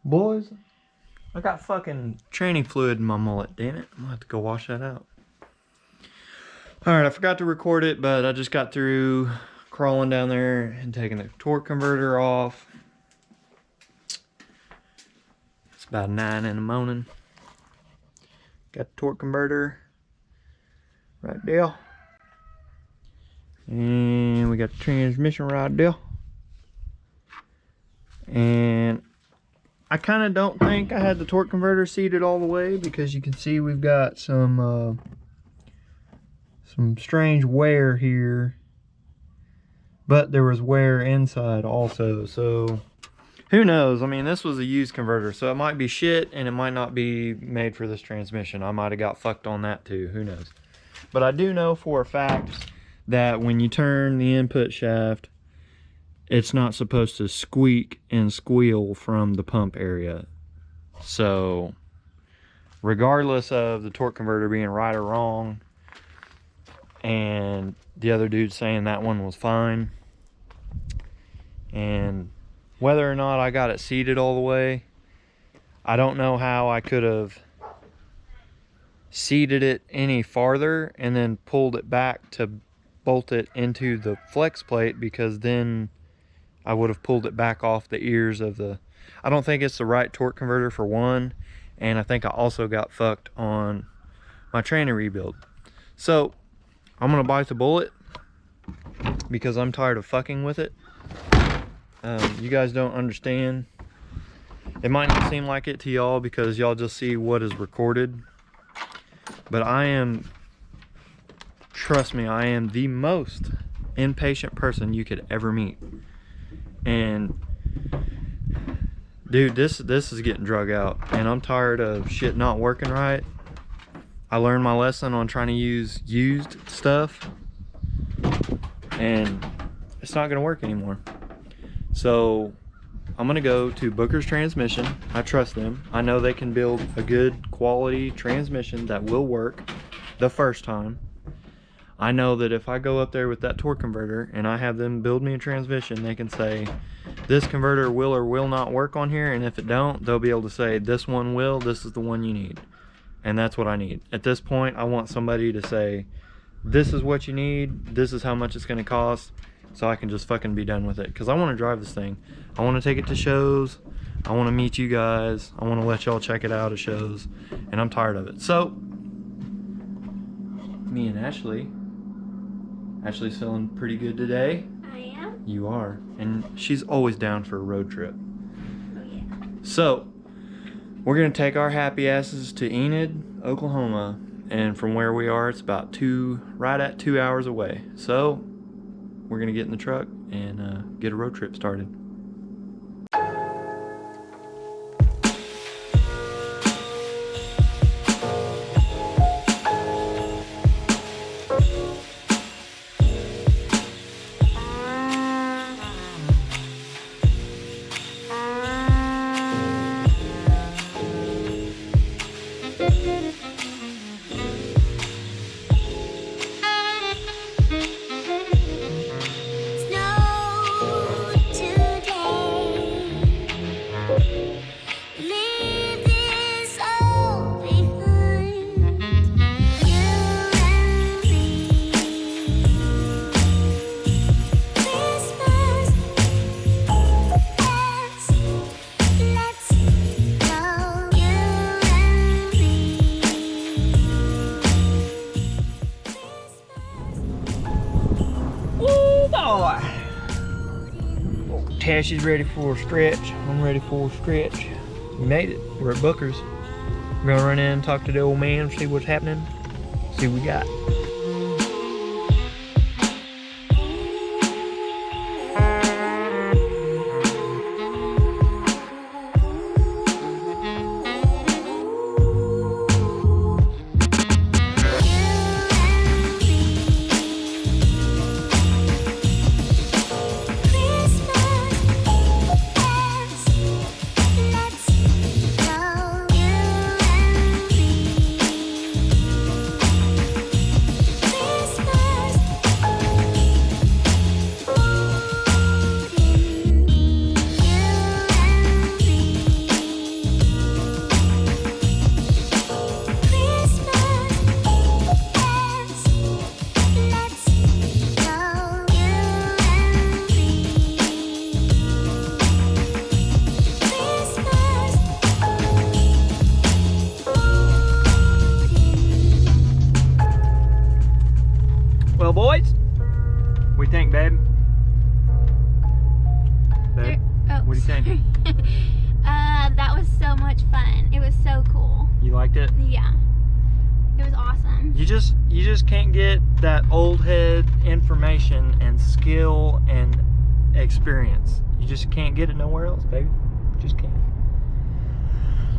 Boys, I got fucking training fluid in my mullet, damn it. I'm gonna have to go wash that out. Alright, I forgot to record it, but I just got through crawling down there and taking the torque converter off. It's about 9 in the morning. Got the torque converter right there. And we got the transmission right there. And I kind of don't think I had the torque converter seated all the way, because you can see we've got some strange wear here, but there was wear inside also, so who knows. I mean, this was a used converter, so it might be shit and it might not be made for this transmission. I might have got fucked on that too, who knows. But I do know for a fact that when you turn the input shaft, it's not supposed to squeak and squeal from the pump area. So regardless of the torque converter being right or wrong, and the other dude saying that one was fine, and whether or not I got it seated all the way, I don't know how I could have seated it any farther and then pulled it back to bolt it into the flex plate, because then I would have pulled it back off the ears of the... I don't think it's the right torque converter for one, and I think I also got fucked on my training rebuild. So I'm gonna bite the bullet because I'm tired of fucking with it. You guys don't understand. It might not seem like it to y'all because y'all just see what is recorded, but I am, trust me, I am the most impatient person you could ever meet. And dude, this is getting drug out, and I'm tired of shit not working right. I learned my lesson on trying to use used stuff, and it's not gonna work anymore. So I'm gonna go to Booker's Transmission. I trust them. I know they can build a good quality transmission that will work the first time. I know that if I go up there with that torque converter and I have them build me a transmission, they can say this converter will or will not work on here, and if it don't, they'll be able to say this one will, this is the one you need. And that's what I need. At this point, I want somebody to say this is what you need, this is how much it's going to cost, so I can just fucking be done with it. Because I want to drive this thing. I want to take it to shows, I want to meet you guys, I want to let y'all check it out at shows, and I'm tired of it. So me and Ashley's feeling pretty good today. I am. You are. And she's always down for a road trip. Oh yeah. So we're gonna take our happy asses to Enid, Oklahoma, and from where we are, it's about right at 2 hours away. So we're gonna get in the truck and get a road trip started. Tashy's ready for a stretch. I'm ready for a stretch. We made it. We're at Booker's. We're gonna run in and talk to the old man, see what's happening, see what we got. babe? Oh, What do you think? That was so much fun. It was so cool. You liked it? Yeah. It was awesome. You just can't get that old head information and skill and experience. You just can't get it nowhere else, baby. Just can't.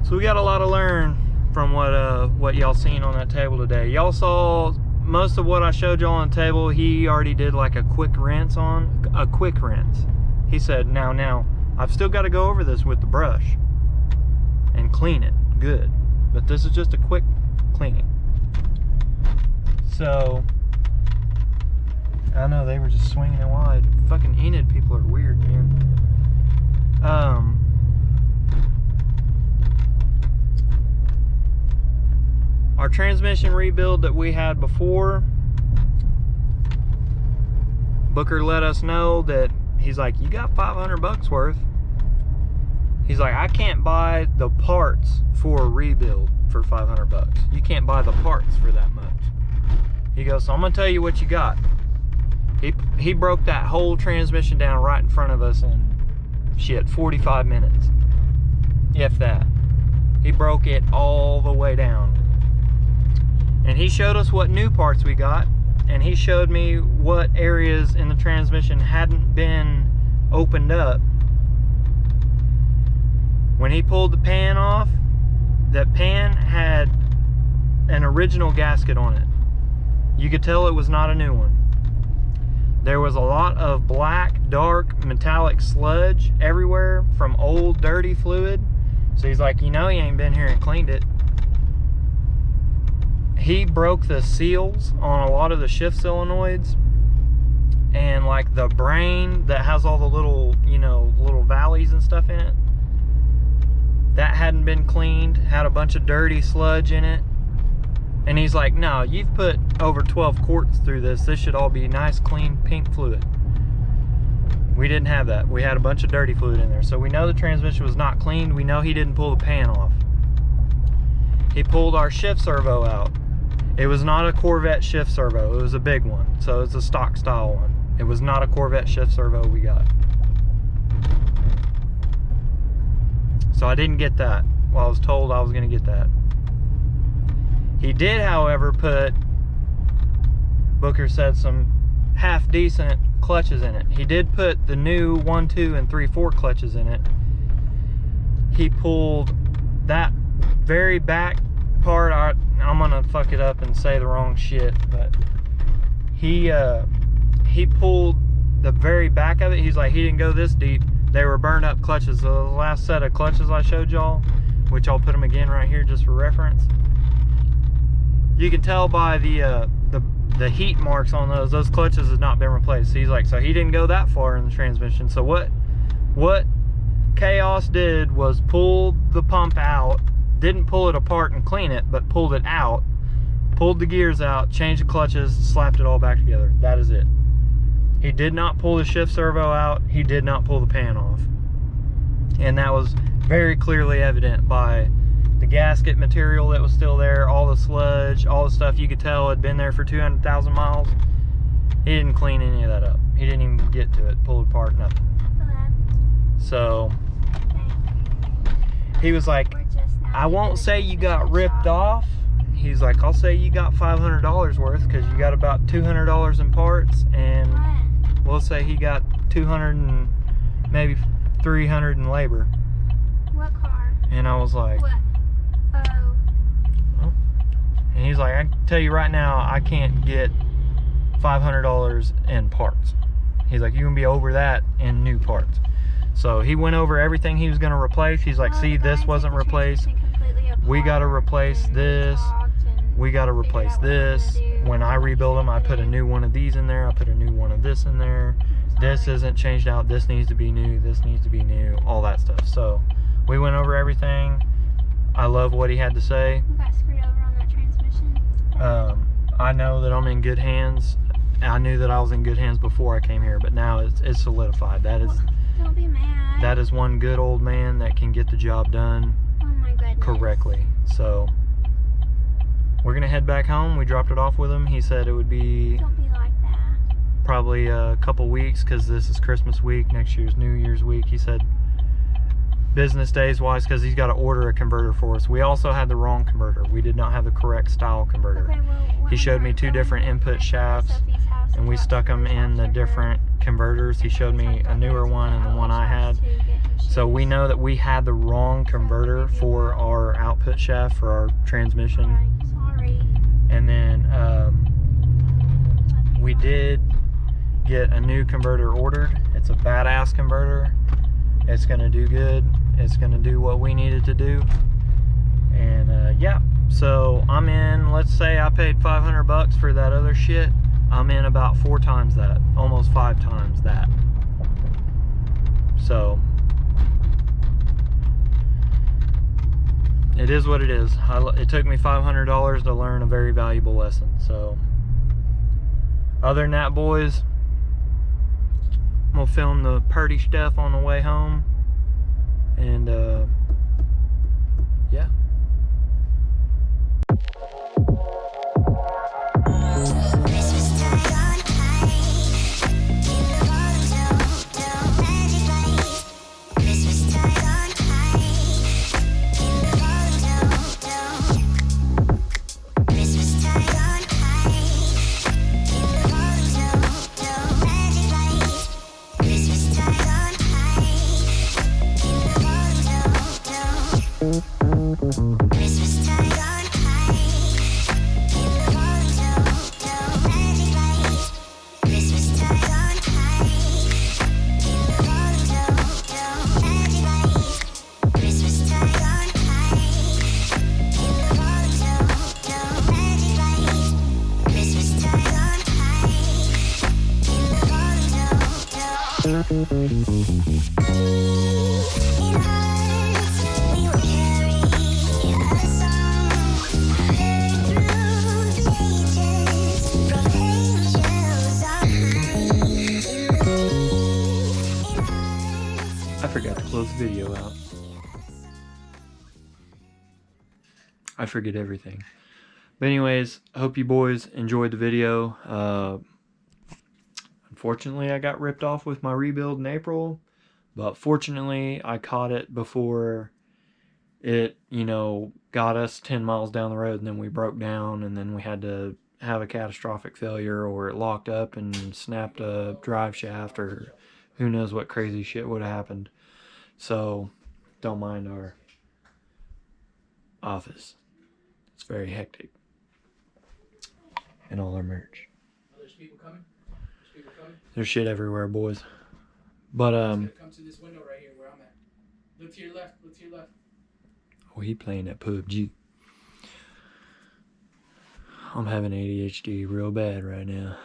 So we got a lot to learn from what y'all seen on that table today. Y'all saw most of what I showed y'all on the table. He already did like a quick rinse on. A quick rinse. He said, now, I've still got to go over this with the brush and clean it good. But this is just a quick cleaning. So, I know they were just swinging it wide. Fucking Enid people are weird, man. Our transmission rebuild that we had before, Booker let us know that he's like, you got 500 bucks worth. He's like, I can't buy the parts for a rebuild for 500 bucks. You can't buy the parts for that much. He goes, so I'm gonna tell you what you got. He broke that whole transmission down right in front of us in shit 45 minutes, if that. He broke it all the way down, and he showed us what new parts we got, and he showed me what areas in the transmission hadn't been opened up. When he pulled the pan off, that pan had an original gasket on it. You could tell it was not a new one. There was a lot of black, dark, metallic sludge everywhere from old, dirty fluid. So he's like, you know he ain't been here and cleaned it. He broke the seals on a lot of the shift solenoids. And like the brain that has all the little, you know, little valleys and stuff in it. That hadn't been cleaned, had a bunch of dirty sludge in it. And he's like, no, you've put over 12 quarts through this. This should all be nice, clean, pink fluid. We didn't have that. We had a bunch of dirty fluid in there. So we know the transmission was not cleaned. We know he didn't pull the pan off. He pulled our shift servo out. It was not a Corvette shift servo. It was a big one. So it's a stock style one. It was not a Corvette shift servo we got. So I didn't get that. Well, I was told I was going to get that. He did, however, put, Booker said, some half decent clutches in it. He did put the new 1, 2, and 3, 4 clutches in it. He pulled that very back part. I'm gonna fuck it up and say the wrong shit, but he pulled the very back of it. He's like, he didn't go this deep. They were burned up clutches. So the last set of clutches I showed y'all, which I'll put them again right here just for reference. You can tell by the heat marks on those clutches has not been replaced. So he's like, so he didn't go that far in the transmission. So what Chaos did was pull the pump out, didn't pull it apart and clean it, but pulled it out, pulled the gears out, changed the clutches, slapped it all back together. That is it. He did not pull the shift servo out. He did not pull the pan off. And that was very clearly evident by the gasket material that was still there, all the sludge, all the stuff you could tell had been there for 200,000 miles. He didn't clean any of that up. He didn't even get to it, pull it apart, nothing. So he was like, I won't say you got ripped off. He's like, I'll say you got $500 worth because you got about $200 in parts, and we'll say he got 200 and maybe 300 in labor. What car? And I was like, what? Oh. And he's like, I can tell you right now, I can't get $500 in parts. He's like, you can be over that in new parts. So he went over everything he was going to replace. He's like, see, this wasn't replaced. We got to replace this. We got to replace this. When I rebuild them, I put a new one of these in there. I put a new one of this in there. This isn't changed out. This needs to be new. This needs to be new. All that stuff. So we went over everything. I love what he had to say. We got screwed over on that transmission. I know that I'm in good hands. I knew that I was in good hands before I came here, but now it's solidified. That is, don't be mad. That is one good old man that can get the job done correctly. So we're gonna head back home. We dropped it off with him. He said it would be, don't be like that. probably a couple weeks, because this is Christmas week, next year's New Year's week. He said business days wise, because he's got to order a converter for us. We also had the wrong converter. We did not have the correct style converter. Okay, well, He showed me two different input shafts, and we stuck them in the different converters. He showed me a newer one and the one I had. So we know that we had the wrong converter for our output shaft for our transmission. Sorry. And then we did get a new converter ordered. It's a badass converter. It's gonna do good. It's gonna do what we needed to do. And yeah, so I'm in, let's say I paid 500 bucks for that other shit. I'm in about 4 times that, almost 5 times that. So it is what it is. It took me $500 to learn a very valuable lesson. So other than that, boys, I'm gonna film the purdy stuff on the way home. And yeah. I forgot to close the video out. I forget everything. But anyways, I hope you boys enjoyed the video. Unfortunately, I got ripped off with my rebuild in April. But fortunately, I caught it before it, you know, got us 10 miles down the road, and then we broke down, and then we had to have a catastrophic failure, or it locked up and snapped a drive shaft, or who knows what crazy shit would have happened. So don't mind our office. It's very hectic. And all our merch. There's people coming. There's people coming. There's shit everywhere, boys. But Come to this window right here where I'm at. Look to your left. Look to your left. oh, he playing that PUBG. I'm having ADHD real bad right now.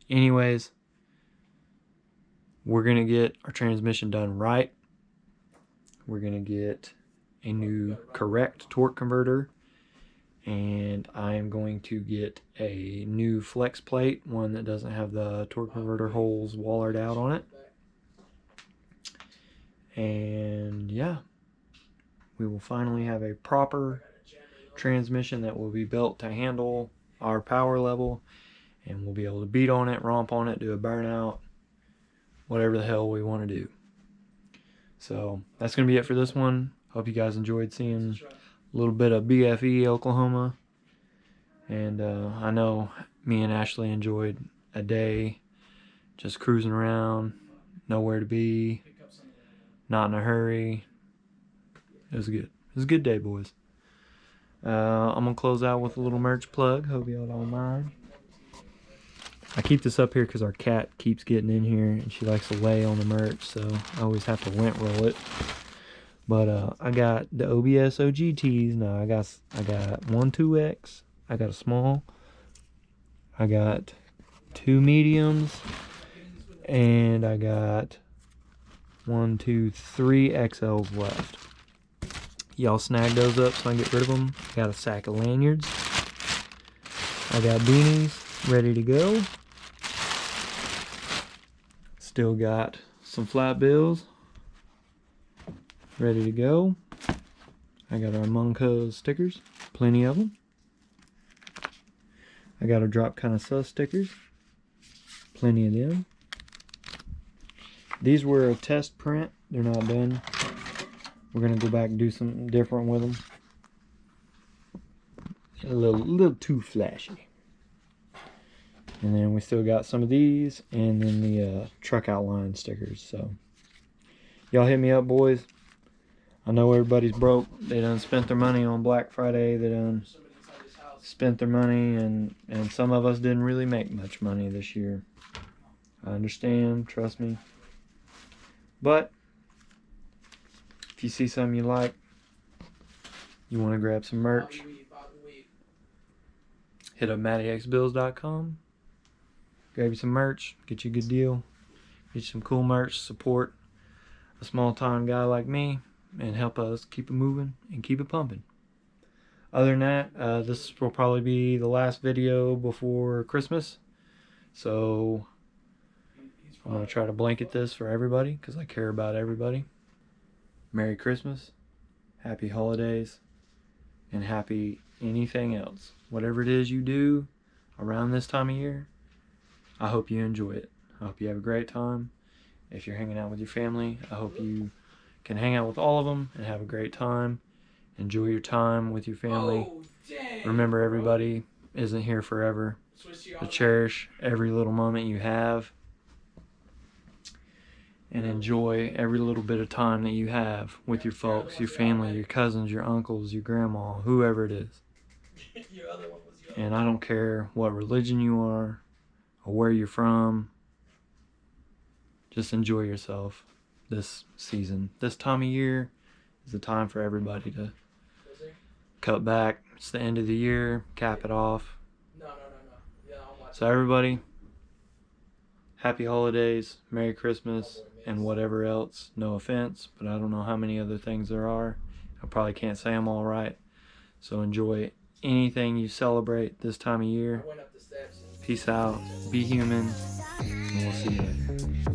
Anyways, we're gonna get our transmission done right. We're gonna get a new correct torque converter, and I am going to get a new flex plate, one that doesn't have the torque converter holes wallered out on it. And yeah, we will finally have a proper transmission that will be built to handle our power level, and we'll be able to beat on it, romp on it, do a burnout, whatever the hell we want to do. So that's going to be it for this one. Hope you guys enjoyed seeing a little bit of BFE Oklahoma. And I know me and Ashley enjoyed a day just cruising around, nowhere to be, not in a hurry. It was good. It was a good day, boys. I'm going to close out with a little merch plug. Hope y'all don't mind. I keep this up here because our cat keeps getting in here and she likes to lay on the merch, so I always have to lint roll it. But I got the OBS OG tees. Now I got one 2X. I got a small. I got 2 mediums, and I got 1, 2, 3 XLs left. Y'all snag those up so I can get rid of them. Got a sack of lanyards. I got beanies ready to go. Still got some flat bills ready to go. I got our Munco stickers, plenty of them. I got our Drop Kinda Sus stickers, plenty of them. These were a test print. They're not done. We're gonna go back and do something different with them. A little too flashy. And then we still got some of these, and then the truck outline stickers. So y'all hit me up, boys. I know everybody's broke. They done spent their money on Black Friday. They done spent their money, and some of us didn't really make much money this year. I understand, trust me. But if you see something you like, you want to grab some merch, hit up MattyXBuilds.com. Grab you some merch, get you a good deal, get you some cool merch, support a small time guy like me, and help us keep it moving and keep it pumping. Other than that, this will probably be the last video before Christmas. So I'm going to try to blanket this for everybody because I care about everybody. Merry Christmas, Happy Holidays, and happy anything else. Whatever it is you do around this time of year, I hope you enjoy it. I hope you have a great time. If you're hanging out with your family, I hope you can hang out with all of them and have a great time. Enjoy your time with your family. Remember, everybody isn't here forever. So cherish every little moment you have. And enjoy every little bit of time that you have with your folks, your family, your cousins, your uncles, your grandma, whoever it is. And I don't care what religion you are or where you're from. Just enjoy yourself this season. This time of year is the time for everybody to cut back. It's the end of the year, cap it off. So everybody, happy holidays, Merry Christmas, and whatever else. No offense, but I don't know how many other things there are. I probably can't say them all right. So enjoy anything you celebrate this time of year. Peace out, be human, and we'll see you later.